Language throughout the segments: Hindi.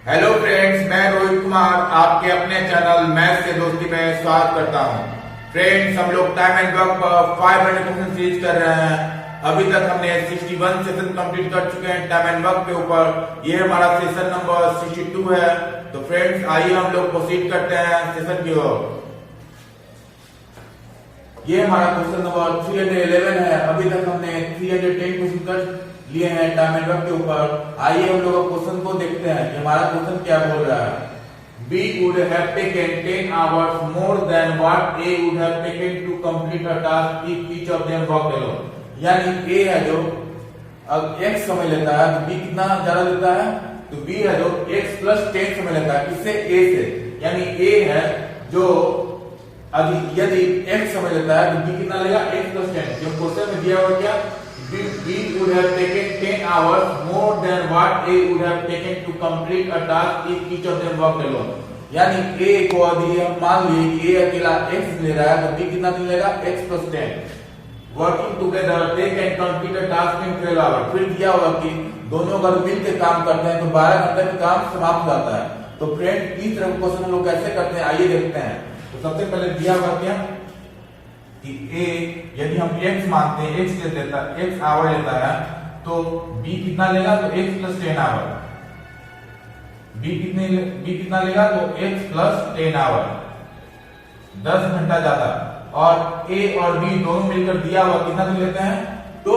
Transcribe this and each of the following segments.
हेलो फ्रेंड्स, मैं रोहित कुमार आपके अपने चैनल मैथ से दोस्ती में स्वागत करता हूं। फ्रेंड्स, हम लोग टाइम एंड वर्क पर 500 क्वेश्चन सीरीज कर रहे हैं। अभी तक हमने 61 सेशन कंप्लीट कर चुके हैं टाइम एंड वर्क के ऊपर। ये हमारा सेशन नंबर 62 है। तो फ्रेंड्स, आइए हम लोग प्रोसीड करते हैं सेशन की ओर। ये हमारा क्वेश्चन नंबर 311 है। अभी तक हमने 310 क्वेश्चन कर लिए हैं टाइम एंड वर्क के ऊपर। आइए हम लोग क्वेश्चन को देखते हैं कि हमारा क्वेश्चन क्या बोल रहा है। B would have taken 10 hours more than what A would have taken to complete a task if each of them worked alone। यानी A है जो अब x समय लेता है तो B कितना ज्यादा लेता है, तो B है जो x प्लस 10 समय लेता है। किससे? A से। यानी A है जो यदि x समय लेता है तो B कितना लेगा? x plus 10। जो क्वेश्चन में दिया हुआ क्या, B would have taken 10 hours more than what A would have taken to complete a task if each of them worked alone। यानी A को यदि हम मान लिए कि A अकेला x ले रहा है तो B कितना लेगा? x plus 10। Working together they can complete a task in 12 hours। फिर दिया हुआ कि दोनों अगर मिल के काम करते हैं तो 12 घंटे में काम समाप्त हो जाता है। तो फ्रेंड, इस तरह का क्वेश्चन हम लोग कैसे करते हैं आइए देखते हैं। तो सबसे पहले दिया हुआ क्या कि A यदि हम x मानते हैं, x आवर लेता है तो B कितना लेगा? तो x प्लस 10 आवर। B कितना लेगा? तो x प्लस 10 आवर, 10 घंटा ज्यादा। और A और B दोनों मिलकर दिया हुआ कितना दिन लेते हैं? तो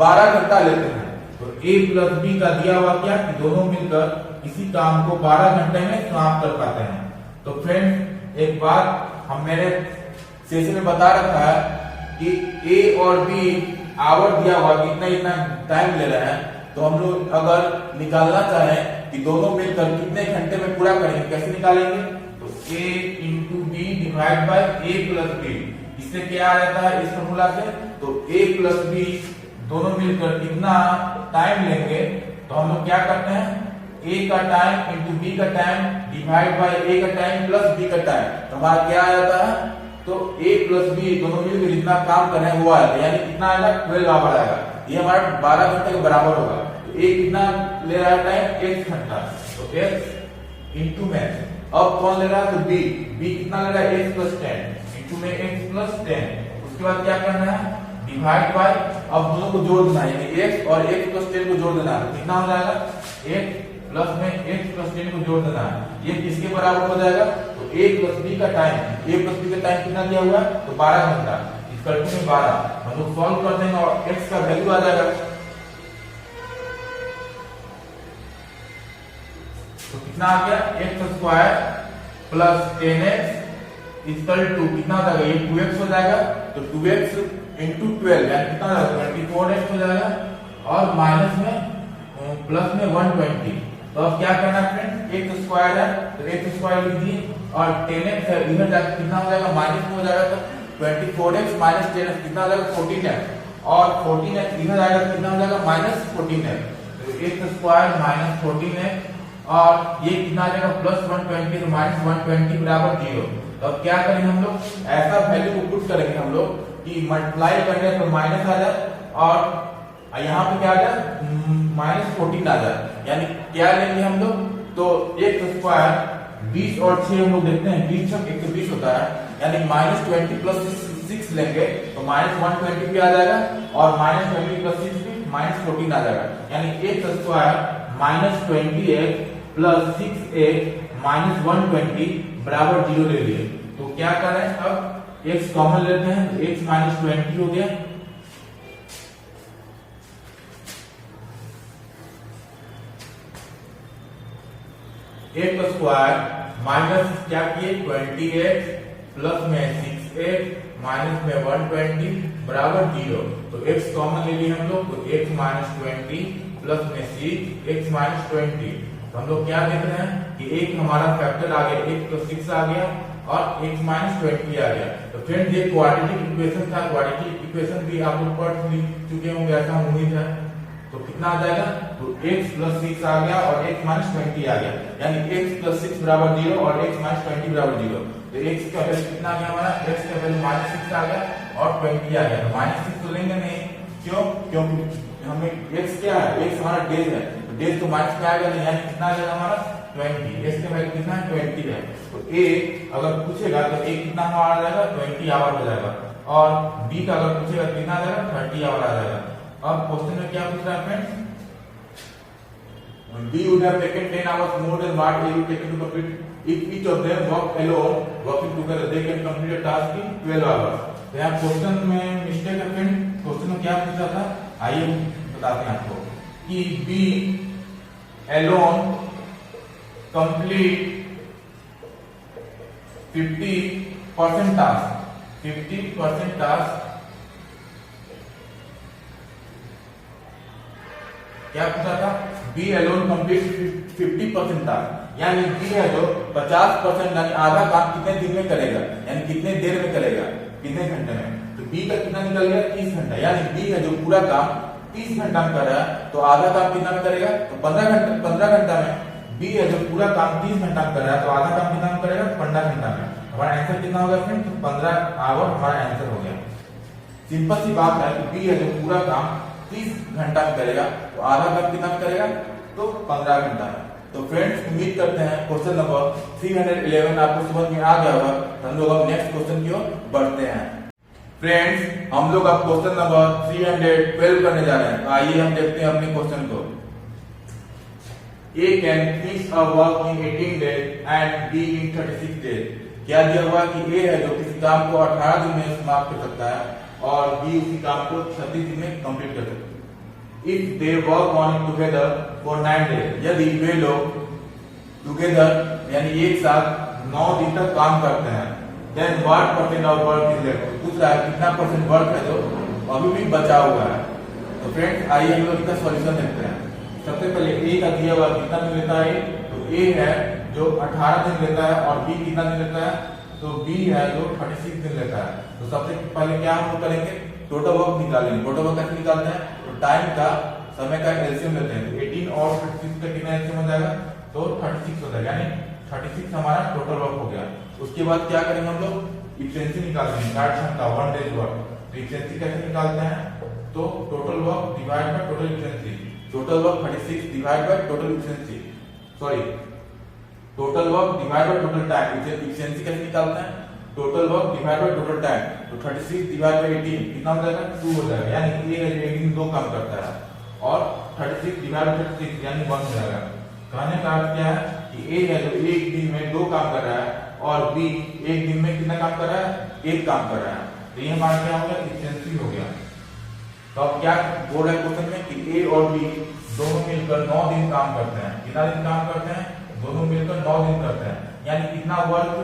12 घंटा लेते हैं। तो A प्लस B का दिया हुआ क्या कि दोनों मिलकर इसी काम को 12 घंटे में समाप्त कर पाते हैं। तो फ्रेंड्स, एक बात हम मेरे सेशन में बता रखा है कि A और B आवर दिया हुआ कितना इतना टाइम ले रहे हैं। तो हम लोग अगर निकालना चाहें कि दोनों मिलकर कितने घंटे में पूरा करेंगे, कैसे निकालेंगे? तो A into b divide by A plus b. इससे क्या आ जाता है इस फॉर्मूला से? तो A प्लस बी दोनों मिलकर कितना टाइम लेंगे, तो हम लोग क्या करते हैं, A का टाइम इंटू B का टाइम डिवाइड बाई A का टाइम प्लस B का टाइम। तो हमारा क्या आ जाता है? तो A प्लस B दोनों मिलकर जितना काम कर रहे हैं वो आएगा। यानी कितना आएगा? 12 आवर आएगा। ये हमारा 12 घंटे के बराबर होगा। तो A कितना ले रहा है टाइम? 1 घंटा। तो x इंटू में अब कौन ले रहा है? तो B कितना ले रहा है? x प्लस 10 इंटू में x प्लस 10। उसके बाद क्या करना है? डिवाइड बाय, अब दोनों को जोड़ देना है, यानी x और x प्लस 10 को जोड़ देना है। कितना हो जाएगा? x प्लस में x प्लस 10 को जोड़ देना है। ये किसके बराबर हो जाएगा? तो A प्लस B का टाइम, A प्लस B का टाइम कितना दिया हुआ है? तो 12 घंटा। इक्वल टू में 12 हम लोग सॉल्व कर देंगे और x का वैल्यू आ जाएगा। तो कितना आ गया? x square plus 10x equal to कितना हो जाएगा? ये 2x हो जाएगा। तो 2x इंटू 12 यानी कितना हो जाएगा? 24x हो जाएगा। और माइनस में प्लस में 120। तो अब क्या करना है फ्रेंड्स, x स्क्वायर है तो x स्क्वायर लिख दिए और 10x है, इधर जाकर कितना हो जाएगा? माइनस में हो जाएगा। तो 24x माइनस 10x कितना हो जाएगा? 14x। और 14x इधर आएगा कितना हो जाएगा? Minus 14x। तो x स्क्वायर माइनस 14x और ये कितना आ जाएगा? प्लस 120। तो माइनस 120 बराबर 0। तो अब क्या करेंगे हम लोग? ऐसा वैल्यू को पुट करेंगे हम लोग कि मल्टीप्लाई करेंगे तो माइनस आ जाए और यहाँ पे क्या आ जाए? माइनस 14 आ जाए। यानी क्या लेंगे हम लोग? तो x स्क्वायर 20 और 6 हम लोग देखते हैं, 20 छक 120 होता है। यानी माइनस 20 प्लस 6 लेंगे तो माइनस 120 भी आ जाएगा और माइनस 20 प्लस 6 भी माइनस 14 आ जाएगा। यानी x square minus 20x plus 6x minus 120 बराबर 0 ले लिए। तो क्या करें, अब x कॉमन लेते हैं तो x माइनस 20 हो गया। x स्क्वायर माइनस क्या किए? 20x प्लस में 6x माइनस में 120 बराबर 0। तो x कॉमन ले लिए हम लोग। तो x माइनस 20 प्लस में 6x माइनस 20। तो हम लोग क्या देख रहे हैं कि एक हमारा फैक्टर आ गया, x प्लस 6 आ गया और x माइनस 20 आ गया। तो फ्रेंड्स, ये क्वाड्रेटिक इक्वेशन था। क्वाड्रेटिक इक्वेशन भी आप लोग पढ़ चुके होंगे, ऐसा उम्मीद है। तो कितना आ जाएगा? तो x प्लस 6 आ गया और x माइनस 20 आ गया। यानी x प्लस 6 बराबर 0 और x माइनस 20 बराबर 0। तो x का वैल्यू कितना आ गया हमारा? x का वैल्यू माइनस 6 आ गया और 20 आ गया। तो माइनस 6 तो लेंगे नहीं, क्यों? क्योंकि हमें x क्या है? x हमारा डेज है। तो डेज तो माइनस में आएगा नहीं, यानी कितना आ जाएगा हमारा 20। एस का वैल्यू कितना है 20 है। तो ए अगर पूछेगा तो ए कितना हमारा आ जाएगा 20 आवर हो जाएगा, और बी का अगर पूछेगा तो कितना आ जाएगा 30 आवर आ जाएगा। अब क्वेश्चन में क्या पूछ रहा है friends, B would have taken 10 hours more than what A would take to complete if each of them work alone, working together they can complete a task in 12 hours। तो यहाँ क्वेश्चन में मिस्टेक है फ्रेंड, क्वेश्चन में क्या पूछा था आइए बताते हैं आपको कि B alone complete 50% task, 50% task क्या पूछा था, बी एलोन कंप्लीट 50% टास्क, यानी बी है जो 50% यानी आधा काम कितने दिन में करेगा, यानी कितने देर में करेगा, कितने घंटे में। तो बी का कितना निकल गया 30 घंटा, यानी बी है जो पूरा काम 30 घंटा में कर रहा है, तो आधा काम कितना में करेगा, तो 15 घंटा में। बी है जो पूरा काम 30 घंटा में कर रहा है, तो आधा काम कितना में करेगा 15 घंटा में। हमारा आंसर कितना होगा फ्रेंड, तो 15 आवर हमारा आंसर हो गया। सिंपल सी बात है कि बी है जो पूरा काम 30 घंटा में करेगा, तो आधा काम कितना में करेगा, तो 15 घंटा में। तो फ्रेंड्स उम्मीद करते हैं क्वेश्चन नंबर 311 आपको समझ में आ गया होगा। हम लोग अब नेक्स्ट क्वेश्चन की ओर बढ़ते हैं। फ्रेंड्स हम लोग अब क्वेश्चन नंबर 312 करने जा रहे हैं। तो आइए हम देखते हैं अपने क्वेश्चन को। A can finish a work in 18 days and B in 36 days। क्या दिया हुआ कि A है जो किसी काम को 18 दिन में समाप्त कर सकता है और B उसी काम को 36 दिन में कंप्लीट कर सकता है। If they work on it together for 9 days, यदि वे लोग together यानी एक साथ 9 दिन तक काम करते हैं, then what percent of work is left? पूछ रहा है कितना परसेंट वर्क है जो अभी भी बचा हुआ है। तो फ्रेंड्स आइए हम लोग इसका सॉल्यूशन देखते हैं। सबसे पहले A का दिया हुआ कितना दिन लेता है, तो A है जो 18 दिन लेता है और B कितना दिन लेता है, तो B है जो 36 दिन लेता है। तो सबसे पहले क्या हम लोग करेंगे, टोटल वर्क निकालेंगे। टोटल वर्क कैसे निकालते हैं, तो टाइम का समय का एलसीएम लेते हैं। तो 18 और 36 का कितना एलसीएम हो जाएगा, तो 36 हो जाएगा, यानी 36 हमारा टोटल वर्क हो गया। उसके बाद क्या करेंगे हम लोग, इफिशिएंसी निकालते हैं, कार्य क्षमता 1 डेज वर्क। तो इफिशिएंसी कैसे निकालते हैं, तो total work divide by total efficiency. Total work 36 divide by total efficiency, sorry total work divide by total time. Efficiency कैसे निकालते हैं, total work divide by total time. तो 36 डिवाइड बाय 18 कितना हो जाएगा, 2 हो जाएगा, यानी ये 18 दो काम करता है और 36 डिवाइड बाय 36 यानी 1 हो जाएगा। कहने का अर्थ क्या है कि A है जो एक दिन में 2 काम कर रहा है और B एक दिन में कितना काम कर रहा है, 1 काम कर रहा है। तो ये हमारा क्या हो गया, इफिशिएंसी हो गया। तो अब क्या बोल रहा है क्वेश्चन में कि A और B दोनों मिलकर 9 दिन काम करते हैं। कितना दिन काम करते हैं, दोनों मिलकर 9 दिन करते हैं, यानी कितना वर्क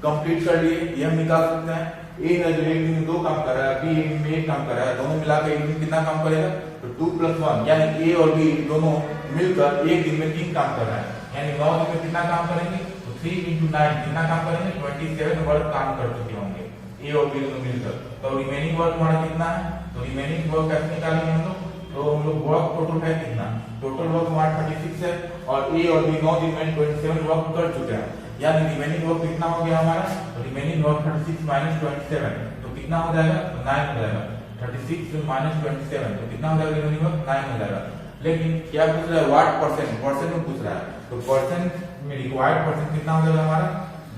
कंप्लीट कर लिए ये हम निकाल सकते हैं। A है जो एक दिन में 2 काम कर रहा है, B एक दिन में 1 काम कर रहा है, दोनों मिलाकर एक दिन कितना काम करेगा, तो 2 + 1, यानी A और B दोनों मिलकर एक दिन में 3 काम कर रहा है, यानी 9 दिन में कितना काम करेंगे, तो 3 × 9 कितना काम करेंगे, 27 वर्क काम कर चुके होंगे A और B दोनों मिलकर। तो रिमेनिंग वर्क हमारा कितना है, तो रिमेनिंग वर्क कैसे निकालेंगे हम लोग, तो हम लोग वर्क टोटल है कितना, टोटल वर्क हमारा 36 है और A और B 9 दिन में 27 वर्क कर चुके हैं, यानी रिमेनिंग वर्क कितना हो गया हमारा, तो रिमेनिंग वर्क 36 - 27 तो कितना हो जाएगा, तो 9 हो जाएगा। 36 - 27 तो कितना हो जाएगा, रिमेनिंग वर्क 9 हो जाएगा। लेकिन क्या पूछ रहा है, व्हाट परसेंट, परसेंट में पूछ रहा है। तो परसेंट में रिक्वायर्ड परसेंट कितना हो जाएगा हमारा,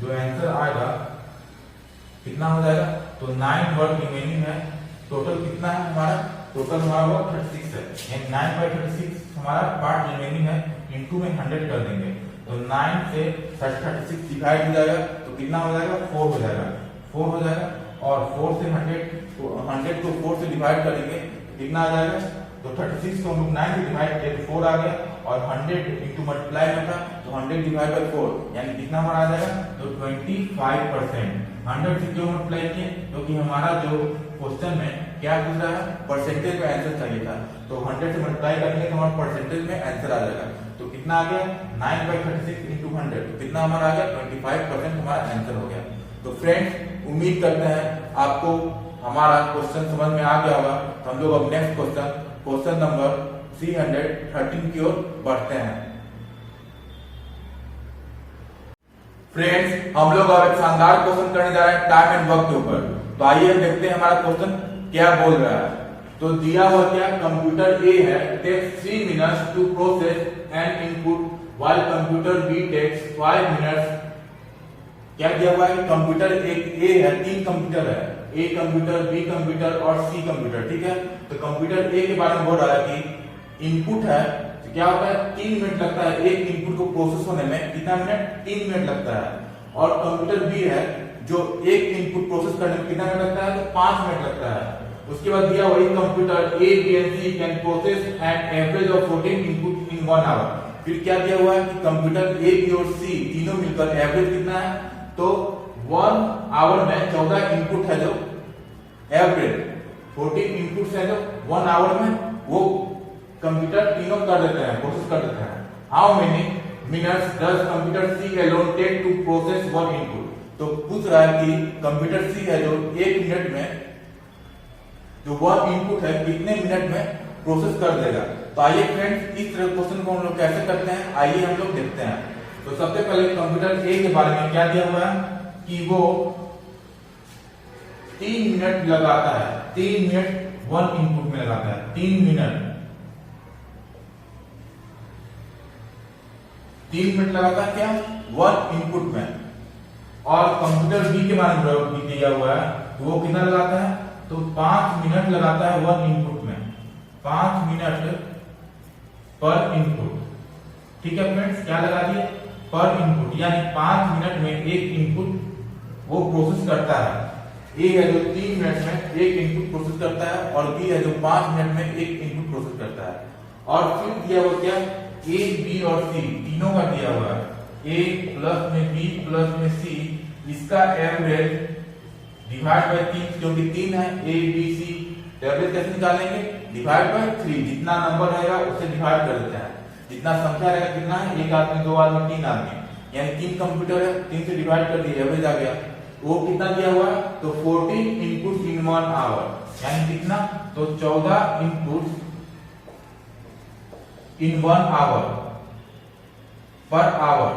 जो आंसर आएगा कितना हो जाएगा, तो 9 वर्क रिमेनिंग है। टोटल कितना है हमारा, टोटल हमारा वर्क 36 है, यानी 9/36 हमारा पार्ट रिमेनिंग है, इनटू में 100 कर देंगे। तो 9 से 36 डिवाइड हो जाएगा, तो कितना हो जाएगा, 4 हो जाएगा, 4 हो जाएगा। और 4 से 100 को 4 से डिवाइड करेंगे कितना आ जाएगा, तो 36 को हम लोग 9 से डिवाइड किया तो 4 आ गया, और 100 इंटू मल्टीप्लाई में था तो 100 डिवाइड बाय 4 यानी कितना हमारा आ जाएगा, तो 25%। 100 से क्यों मल्टीप्लाई किए, क्योंकि हमारा जो क्वेश्चन में क्या पूछ रहा है, परसेंटेज में आंसर चाहिए था, तो 100 से मल्टीप्लाई करेंगे तो हमारा परसेंटेज में आंसर आ जाएगा। तो कितना आ गया, 9/36 × 100 तो कितना हमारा आ गया, 25% हमारा आंसर हो गया। तो फ्रेंड्स उम्मीद करते हैं आपको हमारा क्वेश्चन समझ में आ गया होगा। तो हम लोग अब नेक्स्ट क्वेश्चन नंबर 313 की ओर बढ़ते हैं। फ्रेंड्स हम लोग अब एक शानदार क्वेश्चन करने जा रहे हैं टाइम एंड वर्क के ऊपर। तो आइए देखते हैं हमारा क्वेश्चन क्या बोल रहा है। तो दिया हुआ क्या, कंप्यूटर ए है takes 3 minutes to process an input while computer B takes 5 minutes। क्या दिया हुआ है? कंप्यूटर एक ए है, 3 कंप्यूटर है, ए कंप्यूटर, बी कंप्यूटर और सी कंप्यूटर, ठीक है। तो कंप्यूटर ए के बारे में बोल रहा है कि इनपुट है, तो क्या होता है 3 मिनट लगता है एक इनपुट को प्रोसेस होने में। कितना मिनट? 3 मिनट लगता है। और कंप्यूटर बी है जो एक इनपुट प्रोसेस करने में कितना मिनट लगता है? तो 5 मिनट लगता है। उसके बाद दिया वही computer A B and C can process an average of 14 input in 1 hour. फिर क्या दिया हुआ है कि कंप्यूटर ए बी और सी तीनों मिलकर एवरेज कितना है? तो 1 आवर में 14 इनपुट है जो एवरेज 14 इनपुट है जो 1 आवर में वो कंप्यूटर तीनों कर देते हैं, प्रोसेस कर देते हैं। How many minutes does computer C alone take to process 1 input. तो पूछ रहा है कि कंप्यूटर सी है जो 1 मिनट में जो 1 इनपुट है कितने मिनट में प्रोसेस कर देगा। तो आइए फ्रेंड्स इस तरह क्वेश्चन को हम लोग कैसे करते हैं आइए हम लोग देखते हैं। तो सबसे पहले कंप्यूटर ए के बारे में क्या दिया हुआ है कि वो 3 मिनट लगाता है, 3 मिनट 1 इनपुट में लगाता है, 3 मिनट 3 मिनट लगाता है क्या 1 इनपुट में। और कंप्यूटर बी के बारे में भी दिया हुआ है वो कितना लगाता है? तो 5 मिनट लगाता है 1 इनपुट में, 5 मिनट पर इनपुट, ठीक है फ्रेंड्स। क्या लगा दिए? पर इनपुट, यानी 5 मिनट में एक इनपुट वो प्रोसेस करता है। ए है जो 3 मिनट में एक इनपुट प्रोसेस करता है और बी है जो 5 मिनट में एक इनपुट प्रोसेस करता है। और फिर दिया हुआ क्या? ए बी और सी तीनों का दिया हुआ है, ए प्लस में बी प्लस में सी, इसका एवरेज डिवाइड बाय 3, क्योंकि 3 है ए बी सी। एवरेज कैसे निकालेंगे? डिवाइड बाय 3, जितना नंबर रहेगा उससे डिवाइड कर देते हैं। जितना संख्या रहेगा कितना है? 1 आदमी 2 आदमी 3 आदमी, यानी 3 कंप्यूटर है, 3 से डिवाइड कर दिए, एवरेज आ गया। वो कितना दिया हुआ है? तो 14 इनपुट इन 1 आवर, यानी कितना? तो 14 input in 1 hour per hour,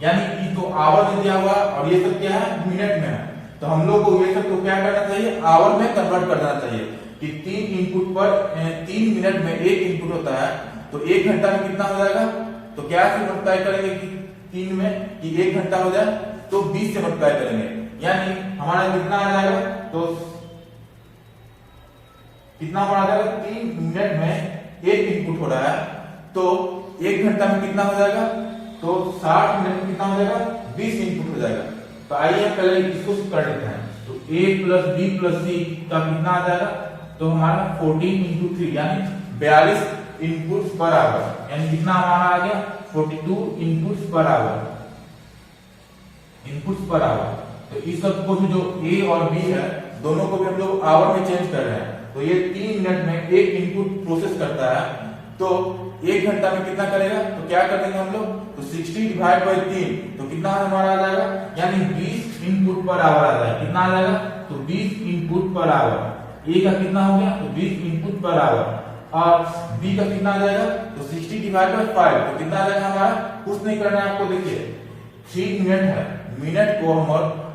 यानी कि तो आवर में दिया हुआ और ये सब क्या है? मिनट में है। तो हम लोग को ये सब तो क्या करना चाहिए? आवर में कन्वर्ट कर देना चाहिए कि 3 इनपुट पर 3 मिनट में एक इनपुट होता है, तो 1 घंटा में कितना हो जाएगा? तो क्या से मल्टीप्लाई करेंगे कि 3 में कि 1 घंटा हो जाए? तो 20 से मल्टीप्लाई करेंगे, यानी हमारा कितना आ जाएगा? तो कितना हमारा आ जाएगा? 3 मिनट में एक इनपुट हो रहा है, तो 1 घंटा में कितना हो जाएगा? तो 60 मिनट में कितना हो जाएगा? 20 इनपुट हो जाएगा। तो आइए पहले इसको कर लेते हैं। तो a प्लस बी प्लस सी का कितना आ जाएगा? तो हमारा 14 इंटू 3 यानी 42 इनपुट्स पर आवर, यानी कितना हमारा आ गया? 42 inputs per hour, inputs per hour. तो इस सब को जो a और b है दोनों को भी हम लोग आवर में चेंज कर रहे हैं। तो ये 3 मिनट में एक इनपुट प्रोसेस करता है, तो 1 घंटा में कितना करेगा? तो क्या कर देंगे हम लोग? तो 60 डिवाइड बाय 3, तो कितना हमारा आ जाएगा? यानी 20 इनपुट पर आवर आ जाएगा। कितना आ जाएगा? तो 20 इनपुट पर आवर। ए का कितना हो गया? तो 20 इनपुट पर आवर। और बी का कितना आ जाएगा? तो 60 डिवाइड बाय 5, तो कितना आ जाएगा हमारा? कुछ नहीं करना है आपको, देखिए 3 मिनट है, मिनट को हम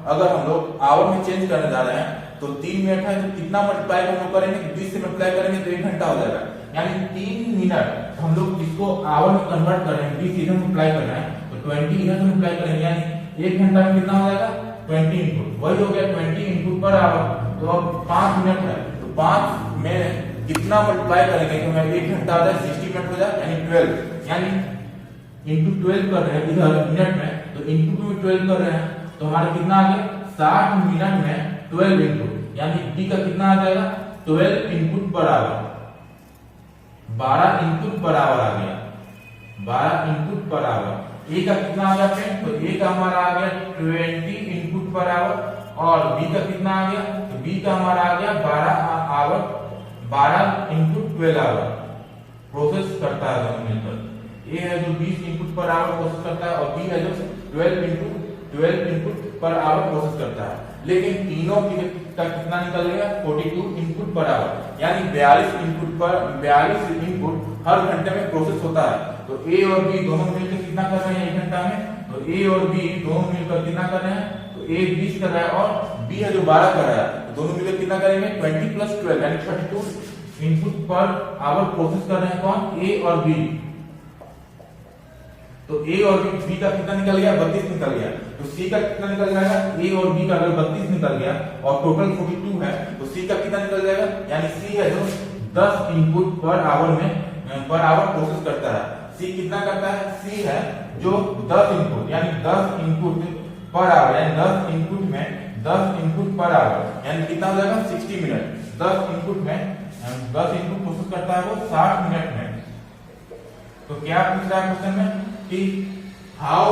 अगर हम लोग आवर में चेंज करने जा रहे हैं तो 3 मिनट है, तो कितना मल्टीप्लाई हम लोग करेंगे? 20 से मल्टीप्लाई करेंगे तो 1 घंटा हो जाएगा, यानी 3 मिनट हम लोग इसको आवर में कन्वर्ट कर रहे हैं। 20 इधर मल्टीप्लाई कर रहे हैं तो 20 इधर से मल्टीप्लाई करेंगे, यानी 1 घंटा में कितना हो जाएगा? 20 इनपुट, वही हो गया 20 इनपुट पर आवर। तो अब 5 मिनट है, तो 5 में कितना मल्टीप्लाई करेंगे कि हमें 1 घंटा आ जाए, 60 मिनट हो जाए, यानी 12, यानी इंटू 12 कर रहे हैं इधर मिनट में, तो इनपुट में 12 कर रहे हैं, तो हमारा कितना आ गया? 60 मिनट में 12 इनपुट, यानी डी का कितना आ जाएगा? 12 input per hour, 12 input per hour आ गया, 12 इनपुट पर आवर। ए का कितना आ गया फ्रेंड? तो ए का हमारा आ गया 20 इनपुट पर आवर। और बी का कितना आ गया? तो बी का हमारा आ गया 12 आवर, 12 इनपुट 12 आवर प्रोसेस करता है दोनों मिलकर। ए है जो 20 इनपुट पर आवर प्रोसेस करता है और बी है जो 12 इनपुट पर आवर प्रोसेस करता है। लेकिन तीनों का कितना निकल गया? 42 इनपुट पर आवर, यानी 42 इनपुट हर घंटे में प्रोसेस होता है। तो ए और बी दोनों मिलकर कितना कर रहे हैं 1 घंटा में? तो ए और बी दोनों मिलकर कितना कर रहे हैं? तो ए 20 कर रहा है और बी है जो 12 कर रहा है, तो दोनों मिलकर कितना करेंगे? 20 प्लस 12 यानी 32 इनपुट पर आवर प्रोसेस कर रहे हैं कौन? ए और बी। तो ए और बी का कितना निकल गया, 32 निकल गया। तो सी का कितना निकल जाएगा, ए और बी का अगर 32 निकल गया और टोटल 42 है तो सी का कितना निकल जाएगा, यानी सी है जो 10 इनपुट पर आवर प्रोसेस करता है। सी कितना करता है, सी है जो 10 इनपुट यानी 10 इनपुट पर आवर, यानी 10 इनपुट में 10 इनपुट पर आवर यानी कितना हो जाएगा 60 मिनट। 10 इनपुट प्रोसेस करता है वो 60 मिनट में। तो क्या पूछ रहा है क्वेश्चन में कि how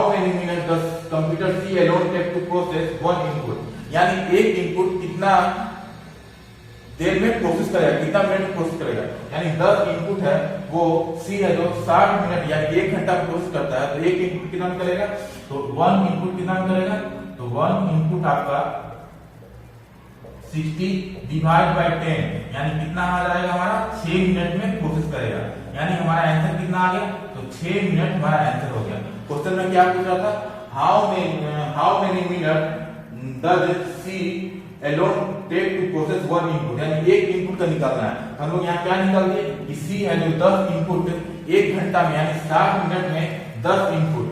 many minute does computer C alone take to process one input, यानी एक इनपुट कितना देर में प्रोसेस करेगा, कितना मिनट में प्रोसेस करेगा। यानी 10 इनपुट है वो सी है जो 60 मिनट यानी 1 घंटा प्रोसेस करता है। तो एक इनपुट कितना निकलेगा, तो 1 इनपुट कितना निकलेगा, तो 1 इनपुट आपका 60 डिवाइड बाय 10 यानी कितना आ जाएगा हमारा 6 मिनट में प्रोसेस करेगा। यानी हमारा आंसर कितना आ गया, तो 6 मिनट हमारा आंसर हो गया। क्वेश्चन में क्या पूछ रहा था, how many minute does she alone take to process one input, यानी एक इनपुट का निकालना है। हम लोग यहाँ क्या निकाल दिए कि सी है जो 10 इनपुट 1 घंटा में यानी 60 मिनट में 10 इनपुट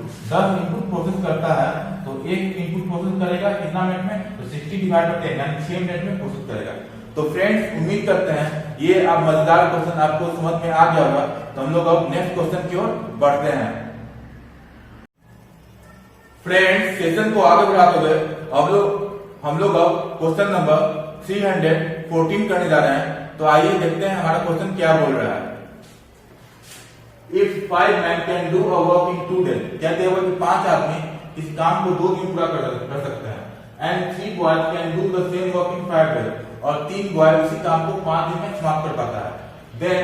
प्रोसेस करता है। तो एक इनपुट प्रोसेस करेगा कितना मिनट में, तो 60 डिवाइड बाय 10 यानी 6 मिनट में प्रोसेस करेगा। तो फ्रेंड्स उम्मीद करते हैं ये आप मजेदार क्वेश्चन आपको समझ में आ गया होगा। तो हम लोग अब नेक्स्ट क्वेश्चन की ओर बढ़ते हैं। फ्रेंड्स सेशन को आगे बढ़ाते हुए हम लोग अब क्वेश्चन नंबर 314 करने जा रहे हैं। तो आइए देखते हैं हमारा क्वेश्चन क्या बोल रहा है। If 5 men can do a work in 2 days, कहते हैं कि 5 आदमी इस काम को 2 दिन पूरा कर सकते हैं। And 3 boys can do the same work in 5 days, और 3 बॉय उसी काम को 5 दिन में समाप्त कर पाता है। Then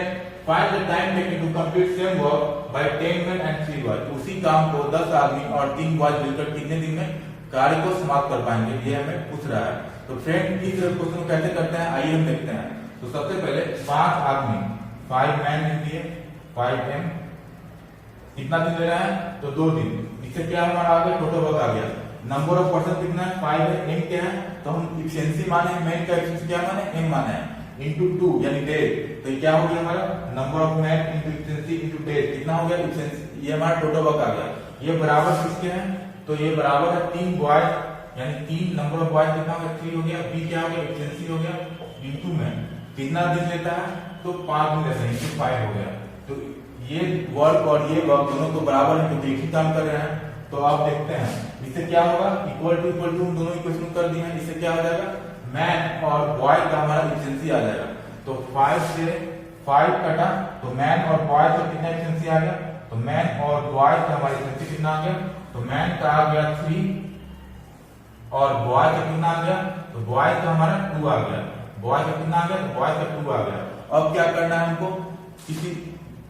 find the time taken to complete same work by 10 men and 3 boys, उसी काम को 10 आदमी और 3 बॉय मिलकर कितने दिन में कार्य को समाप्त कर पाएंगे, ये हमें पूछ रहा है। तो फ्रेंड इस क्वेश्चन को कैसे करते हैं आइए हम देखते हैं। तो सबसे पहले 5 आदमी 5 मैन लिख दिए, 5 एम कितना दिन ले रहा है, तो 2 दिन। इससे क्या हमारा आ गया, टोटल वर्क आ गया। नंबर ऑफ पर्सन कितना है, 5 है। एम क्या है, तो हम इफिशिएंसी माने, मैन का इफिशिएंसी क्या माने, एम माने है इनटू 2 यानी डेज। तो क्या हो गया हमारा number of man into efficiency into days, कितना हो गया इफिशिएंसी, ये हमारा टोटल वर्क आ गया। ये बराबर किसके हैं, तो ये बराबर है 3 बॉय यानी 3 नंबर ऑफ बॉय कितना हो गया 3 हो गया। बी क्या हो गया एफिशिएंसी हो गया इनटू में कितना दिन लेता है, तो 5 दिन लेता है इनटू 5 हो गया। तो ये वर्क और ये वर्क दोनों तो बराबर है क्योंकि एक ही काम कर रहे हैं। तो आप देखते हैं इससे क्या होगा, इक्वल टू हम दोनों इक्वेशन कर दिए हैं। इससे क्या हो जाएगा, मैन और बॉय का हमारा एफिशिएंसी आ जाएगा। तो 5 से 5 कटा तो मैन और बॉय का कितना एफिशिएंसी आ गया, तो मैन और बॉय का हमारा एफिशिएंसी कितना आ गया, तो मैन का आ गया 3 और बॉय का कितना आ गया, तो बॉय का हमारा 2 आ गया। बॉय का कितना आ गया, तो बॉय का 2 आ गया। अब क्या करना है हमको, किसी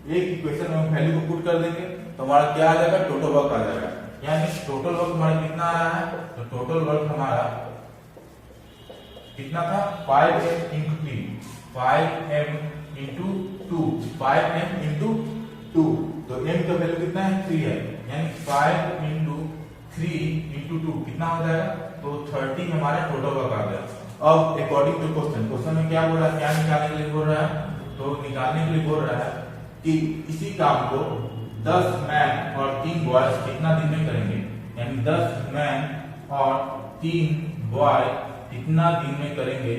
एक इक्वेशन में वैल्यू को पुट कर देंगे तो हमारा क्या आ जाएगा, टोटल वर्क आ जाएगा। यानी टोटल वर्क हमारा कितना आ रहा है, तो टोटल वर्क हमारा कितना था 5m into 3, 5m into 2, 5m into 2। तो m का वैल्यू कितना है 3 है, यानी 5 इंटू 3 इंटू 2 कितना हो जाएगा, तो 30 हमारा टोटल वर्क आ गया। अब अकॉर्डिंग टू क्वेश्चन में क्या बोल रहा है, क्या निकालने के लिए बोल रहा है, तो निकालने के लिए बोल रहा है कि इसी काम को 10 मैन और 3 बॉयज कितना दिन में करेंगे, यानी 10 मैन और 3 बॉय कितना दिन में करेंगे।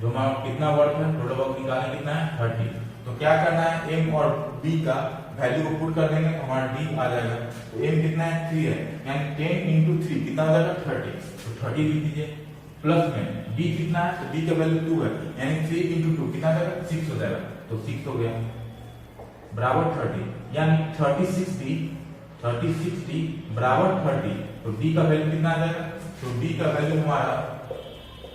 जो हमारा कितना वर्क है, टोटल वर्क निकालने कितना है 30। तो क्या करना है, एम और बी का वैल्यू को पुट कर देंगे, हमारा डी आ जाएगा। तो एम कितना है 3 है, यानी 10 इंटू 3 कितना हो जाएगा 30। तो 30 लिख दीजिए, प्लस में डी कितना है, तो डी का वैल्यू 2 है, यानी 3 इंटू 2 कितना हो जाएगा 6 हो जाएगा। तो 6 हो गया बराबर 30, यानी 36D बराबर 30। तो डी का वैल्यू कितना आ जाएगा, तो डी का वैल्यू हमारा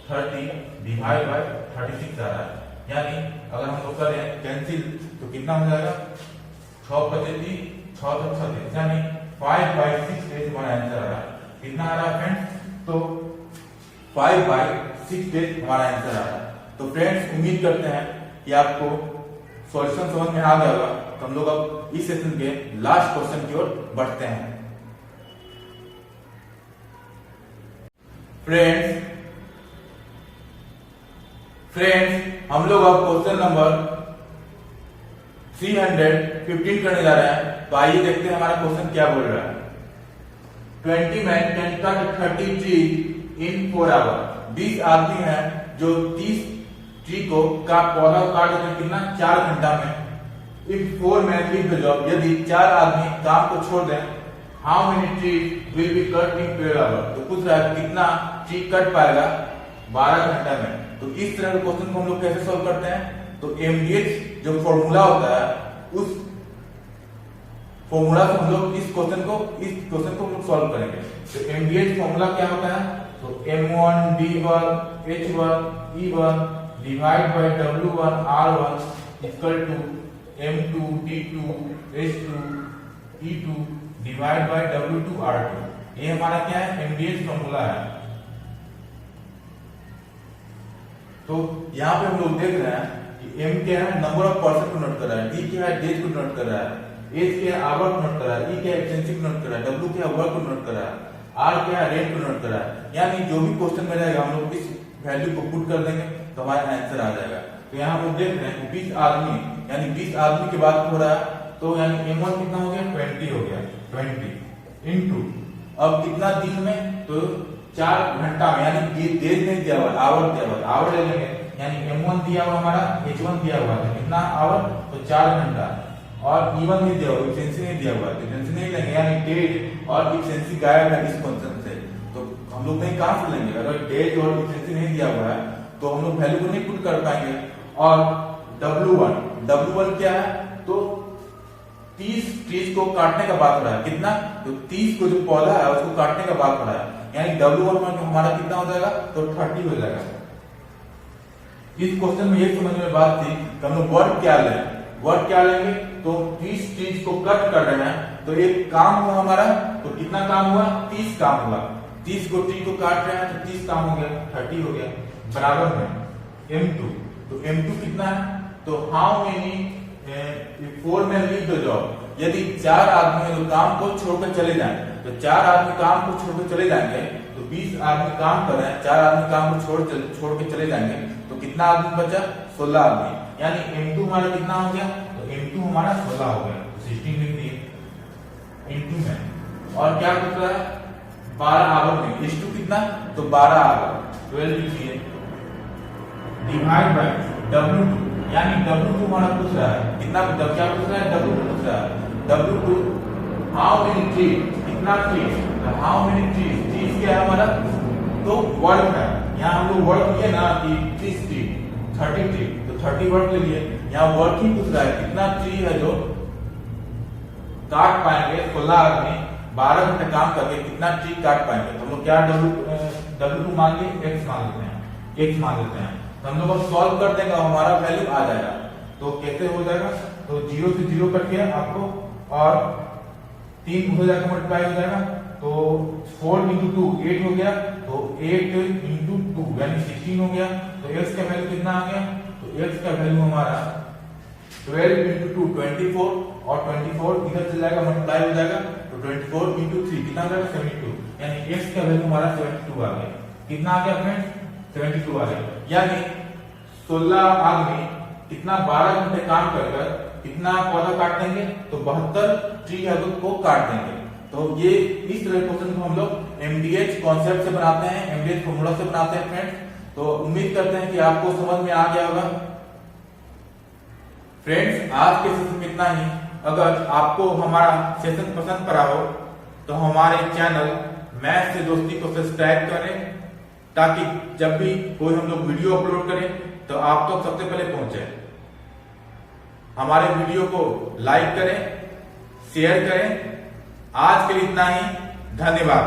30 डिवाइड बाय 36 आ रहा है। यानी अगर हम लोग करें कैंसिल तो कितना हो जाएगा, 6 बचे 3, 6 तो 36, यानी 5/6 डेज हमारा आंसर आ रहा है। कितना आ रहा है फ्रेंड्स, तो 5/6 डेज हमारा आंसर आ रहा है। तो फ्रेंड्स उम्मीद करते हैं कि आपको सॉल्यूशन समझ में आ गया होगा। तो हम लोग अब इस सेशन के लास्ट क्वेश्चन की ओर बढ़ते हैं। फ्रेंड्स हम लोग अब क्वेश्चन नंबर 315 करने जा रहे हैं। तो आइए देखते हैं हमारा क्वेश्चन क्या बोल रहा है। 20 men can cut 30 trees in 4 hours। 20 आदमी हैं जो 30 ट्री को पौधा काट देते हैं कितना 4 घंटा में। If 4 men leave the job, यदि 4 आदमी काम को छोड़ दें, how many trees will be cut in 12 hours? तो पूछ रहा है कितना ट्री कट पाएगा 12 घंटा में। तो इस तरह के क्वेश्चन को हम लोग कैसे सॉल्व करते हैं? तो एमडीएच जो फॉर्मूला होता है उस फॉर्मूला से हम लोग इस क्वेश्चन को हम लोग सॉल्व करेंगे। तो एमडीएच फॉर्मूला क्या होता है? तो M1 D1 H1 E1 divide by W1 R1 equal to M2 D2 H2 E2 divide by W2 R2। ये हमारा क्या है? एमडीएच फॉर्मूला है। तो यहाँ पे हम लोग देख रहे हैं कि M क्या है? नंबर ऑफ पर्सन को नोट कर रहा है, D क्या है? डेज को नोट कर रहा है, H क्या है? आवर को नोट कर रहा है, E क्या है? एक्सटेंसिव को नोट कर रहा है, W क्या है? वर्क को नोट कर रहा है, R क्या है? रेट को नोट कर रहा है। यानी जो भी क्वेश्चन में रहेगा हम लोग इस वैल्यू को पुट कर देंगे तो हमारा आंसर आ जाएगा। तो यहाँ हम लोग देख रहे हैं 20 आदमी यानी 20 आदमी की बात हो रहा है। तो यानी M1 कितना हो गया? 20 हो गया। 20 इनटू अब कितना दिन में? तो 4 घंटा में, यानी डेज नहीं दिया हुआ, आवर दिया हुआ, आवर ले लेंगे। यानी M1 दिया हुआ हमारा, H1 दिया हुआ है कितना आवर? तो 4 घंटा। और E1 नहीं दिया हुआ, एफिशिएंसी नहीं दिया हुआ, एफिशिएंसी नहीं लेंगे, यानी डेज और एफिशिएंसी गायब है इस फंक्शन से। तो हम लोग नहीं कहां से लेंगे? अगर डेज और एफिशिएंसी नहीं दिया हुआ है तो हम लोग वैल्यू को नहीं पुट कर पाएंगे। और W1 क्या है? तो 30 ट्रीज को काटने का बात हो रहा है कितना? तो 30 को जो पौधा है उसको काटने का बात हो रहा है, यानी W1 हमारा कितना हो जाएगा? तो 30 हो जाएगा। इस क्वेश्चन में ये समझ में बात थी कि हम लोग वर्क क्या लें। वर्क क्या लेंगे? तो 30 ट्रीज को कट कर रहे हैं तो एक काम हुआ हमारा। तो कितना काम हुआ? 30 काम हुआ। 30 को ट्री को काट रहे हैं तो 30 काम हो गया, 30 हो गया। बराबर में M2। तो M2 कितना है? तो how many 4 men leave the job। यदि 4 आदमी जो काम को छोड़कर चले जाएं, तो 4 आदमी काम को छोड़कर चले जाएंगे तो 20 आदमी काम कर रहे हैं, 4 आदमी काम को छोड़ के चले जाएंगे तो कितना आदमी बचा? 16 आदमी। यानी M2 हमारा कितना हो गया? तो M2 हमारा 16 हो गया। 16 लिख दिए इनटू में। और क्या पूछ रहा है? 12 आवर में। H2 कितना? तो 12 आवर 12 लिख दिए डिवाइड बाय W2, यानी W2 हमारा पूछ रहा है कितना? क्या पूछ रहा है? W2 पूछ रहा है। W2 हाउ मेनी ट्री, कितना tree? How many trees, trees क्या है हमारा? तो वर्क है। यहाँ हम लोग वर्क लिए ना कि 30 ट्री 30 ट्री, तो 30 वर्क ले लिए। यहाँ वर्क ही पूछ रहा है कितना ट्री है जो काट पाएंगे 16 आदमी 12 घंटे काम करके कितना ट्री काट पाएंगे। तो हम लोग क्या W2 मान लिए? X मान लेते हैं, X मान लेते हैं। तो हम लोग सॉल्व कर देंगे हमारा वैल्यू आ जाएगा। तो कैसे हो जाएगा? तो 0 से 0 कट गया आपको और 3 हो जाएगा, मल्टीप्लाई हो जाएगा। तो 4 इंटू 2 8 हो गया। तो 8 इंटू 2 यानी 16 हो गया। तो x का वैल्यू कितना आ गया? तो x का वैल्यू हमारा 12 इंटू 2 24 और 24 इधर चल जाएगा, मल्टीप्लाई हो जाएगा। तो 24 इंटू 3 कितना आ जाएगा? 72। यानी x का वैल्यू हमारा 72 आ गया। कितना आ गया फ्रेंड्स? 72 आ गया। यानी 16 आदमी कितना 12 घंटे काम कर कितना पौधा काट देंगे? तो 72 ट्री को काट देंगे। तो ये इस तरह क्वेश्चन को हम लोग एमडीएच कॉन्सेप्ट से बनाते हैं, एमडीएच फॉर्मूला से बनाते हैं फ्रेंड्स। तो उम्मीद करते हैं कि आपको समझ में आ गया होगा। फ्रेंड्स आज के सेशन में इतना ही। अगर आपको हमारा सेशन पसंद पड़ा हो तो हमारे चैनल मैथ से दोस्ती को सब्सक्राइब करें, ताकि जब भी कोई हम लोग वीडियो अपलोड करें तो आप तक सबसे पहले पहुंचे। हमारे वीडियो को लाइक करें, शेयर करें। आज के लिए इतना ही। धन्यवाद।